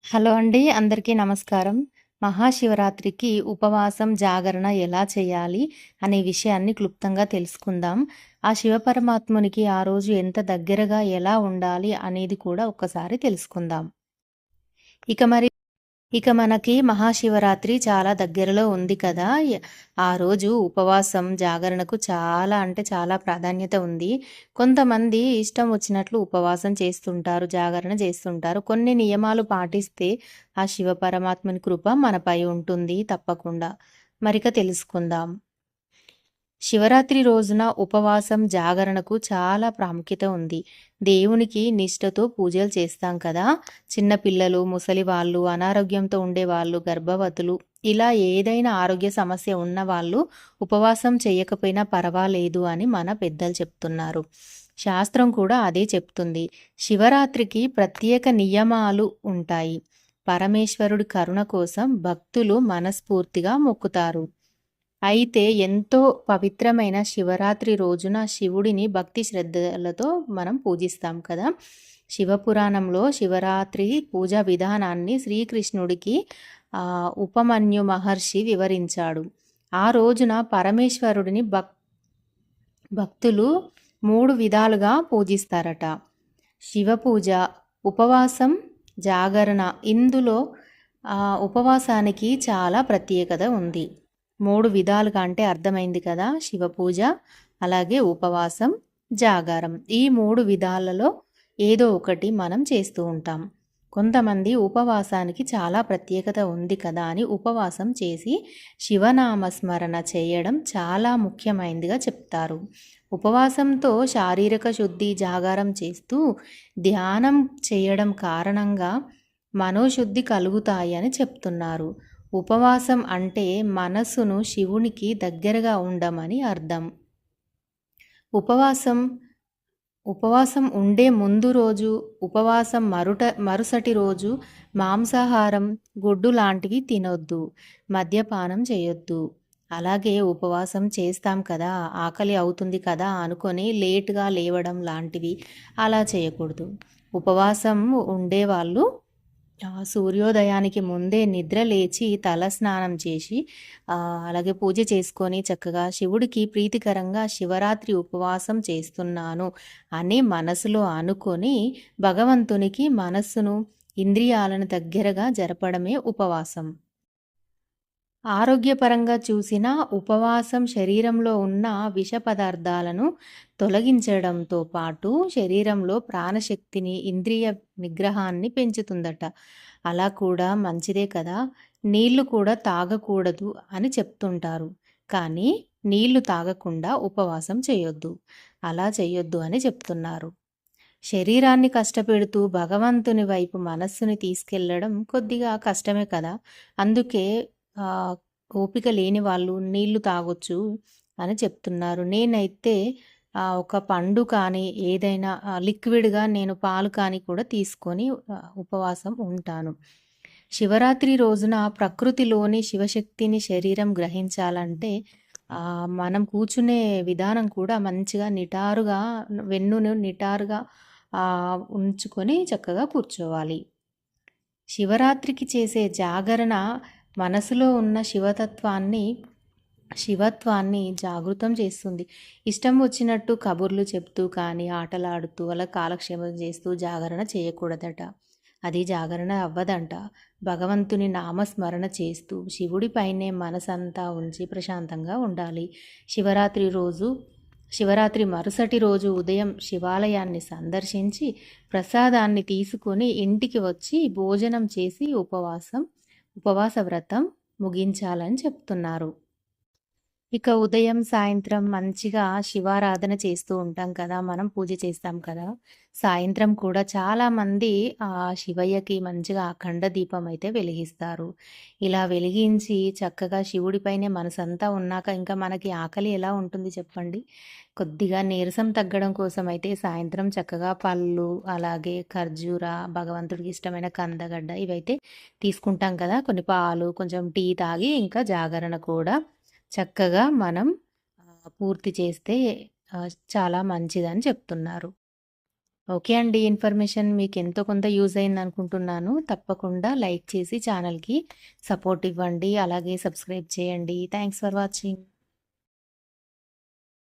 Hello అండి. అందరికీ నమస్కారం. మహాశివరాత్రికి ఉపవాసం, జాగరణ ఎలా చేయాలి అనే విషయాన్ని క్లుప్తంగా తెలుసుకుందాం. ఆ శివపరమాత్మునికి ఆ రోజు ఎంత దగ్గరగా ఎలా ఉండాలి అనేది కూడా ఒక్కసారి తెలుసుకుందాం. ఇక మరి ఇక మనకి మహాశివరాత్రి చాలా దగ్గరలో ఉంది కదా! ఆ రోజు ఉపవాసం, జాగరణకు చాలా అంటే చాలా ప్రాధాన్యత ఉంది. కొంతమంది ఇష్టం వచ్చినట్లు ఉపవాసం చేస్తుంటారు, జాగరణ చేస్తుంటారు. కొన్ని నియమాలు పాటిస్తే ఆ శివ పరమాత్మని కృప మనపై ఉంటుంది తప్పకుండా. మరిక తెలుసుకుందాం. శివరాత్రి రోజున ఉపవాసం, జాగరణకు చాలా ప్రాముఖ్యత ఉంది. దేవునికి నిష్టతో పూజలు చేస్తాం కదా! చిన్న పిల్లలు, ముసలివాళ్ళు, అనారోగ్యంతో ఉండేవాళ్ళు, గర్భవతులు ఇలా ఏదైనా ఆరోగ్య సమస్య ఉన్నవాళ్ళు ఉపవాసం చేయకపోయినా పర్వాలేదు అని మన పెద్దలు చెప్తున్నారు. శాస్త్రం కూడా అదే చెప్తుంది. శివరాత్రికి ప్రత్యేక నియమాలు ఉంటాయి. పరమేశ్వరుడి కరుణ కోసం భక్తులు మనస్ఫూర్తిగా మొక్కుతారు. అయితే ఎంతో పవిత్రమైన శివరాత్రి రోజున శివుడిని భక్తి శ్రద్ధలతో మనం పూజిస్తాం కదా! శివపురాణంలో శివరాత్రి పూజా విధానాన్ని శ్రీకృష్ణుడికి ఉపమన్యు మహర్షి వివరించాడు. ఆ రోజున పరమేశ్వరుడిని భక్తులు 3 విధాలుగా పూజిస్తారట. శివపూజ, ఉపవాసం, జాగరణ. ఇందులో ఉపవాసానికి చాలా ప్రత్యేకత ఉంది. 3 విధాలుగా అంటే అర్థమైంది కదా! శివపూజ, అలాగే ఉపవాసం, జాగారం. ఈ 3 విధాలలో ఏదో ఒకటి మనం చేస్తూ ఉంటాం. కొంతమంది ఉపవాసానికి చాలా ప్రత్యేకత ఉంది కదా అని ఉపవాసం చేసి శివనామ స్మరణ చేయడం చాలా ముఖ్యమైనదిగా చెప్తారు. ఉపవాసంతో శారీరక శుద్ధి, జాగారం చేస్తూ ధ్యానం చేయడం కారణంగా మనోశుద్ధి కలుగుతాయి అని చెప్తున్నారు. ఉపవాసం అంటే మనసును శివునికి దగ్గరగా ఉండమని అర్థం. ఉపవాసం ఉపవాసం ఉండే ముందు రోజు, ఉపవాసం మరుసటి రోజు మాంసాహారం, గుడ్డు లాంటివి తినొద్దు. మద్యపానం చేయొద్దు. అలాగే ఉపవాసం చేస్తాం కదా! ఆకలి అవుతుంది కదా అనుకొని లేట్‌గా లేవడం లాంటివి అలా చేయకూడదు. ఉపవాసం ఉండేవాళ్ళు సూర్యోదయానికి ముందే నిద్ర లేచి తలస్నానం చేసి అలాగే పూజ చేసుకొని చక్కగా శివుడికి ప్రీతికరంగా శివరాత్రి ఉపవాసం చేస్తున్నాను అని మనసులో అనుకొని భగవంతునికి మనస్సును, ఇంద్రియాలను దగ్గరగా జరపడమే ఉపవాసం. ఆరోగ్యపరంగా చూసినా ఉపవాసం శరీరంలో ఉన్న విష పదార్థాలను తొలగించడంతో పాటు శరీరంలో ప్రాణశక్తిని, ఇంద్రియ నిగ్రహాన్ని పెంచుతుందట. అలా కూడా మంచిదే కదా! నీళ్లు కూడా తాగకూడదు అని చెప్తుంటారు. కానీ నీళ్లు తాగకుండా ఉపవాసం చేయొద్దు. అలా చేయొద్దు అని చెప్తున్నారు. శరీరాన్ని కష్టపెడుతూ భగవంతుని వైపు మనస్సుని తీసుకెళ్లడం కొద్దిగా కష్టమే కదా! అందుకే ఆహ్, ఓపిక లేని వాళ్ళు నీళ్లు తాగొచ్చు అని చెప్తున్నారు. నేనైతే ఒక పండు కానీ, ఏదైనా లిక్విడ్‌గా నేను పాలు కానీ కూడా తీసుకొని ఉపవాసం ఉంటాను. శివరాత్రి రోజున ప్రకృతిలోని శివశక్తిని శరీరం గ్రహించాలంటే మనం కూర్చునే విధానం కూడా మంచిగా నిటారుగా వెన్నును నిటారుగా ఉంచుకొని చక్కగా కూర్చోవాలి. శివరాత్రికి చేసే జాగరణ మనసులో ఉన్న శివత్వాన్ని జాగృతం చేస్తుంది. ఇష్టం వచ్చినట్టు కబుర్లు చెప్తూ కానీ, ఆటలాడుతూ అలా కాలక్షేపం చేస్తూ జాగరణ చేయకూడదట. అది జాగరణ అవ్వదంట. భగవంతుని నామస్మరణ చేస్తూ శివుడిపైనే మనసంతా ఉంచి ప్రశాంతంగా ఉండాలి. శివరాత్రి మరుసటి రోజు ఉదయం శివాలయాన్ని సందర్శించి ప్రసాదాన్ని తీసుకొని ఇంటికి వచ్చి భోజనం చేసి ఉపవాస వ్రతం ముగించాలని చెప్తున్నారు. ఇక ఉదయం, సాయంత్రం మంచిగా శివారాధన చేస్తూ ఉంటాం కదా! మనం పూజ చేస్తాం కదా! సాయంత్రం కూడా చాలామంది శివయ్యకి మంచిగా అఖండ దీపం అయితే వెలిగిస్తారు. ఇలా వెలిగించి చక్కగా శివుడిపైనే మనసంతా ఉన్నాక ఇంకా మనకి ఆకలి ఎలా ఉంటుంది చెప్పండి? కొద్దిగా నీరసం తగ్గడం కోసం అయితే సాయంత్రం చక్కగా పళ్ళు, అలాగే ఖర్జూర, భగవంతుడికి ఇష్టమైన కందగడ్డ ఇవైతే తీసుకుంటాం కదా! కొన్ని పాలు, కొంచెం టీ తాగి ఇంకా జాగరణ కూడా చక్కగా మనం పూర్తి చేస్తే చాలా మంచిదని చెప్తున్నారు. ఓకే అండి. ఇన్ఫర్మేషన్ మీకెంతో కొంత యూజ్ అయిందనుకుంటున్నాను. తప్పకుండా లైక్ చేసి ఛానల్‌కి సపోర్ట్ ఇవ్వండి. అలాగే సబ్స్క్రైబ్ చేయండి. Thanks for watching.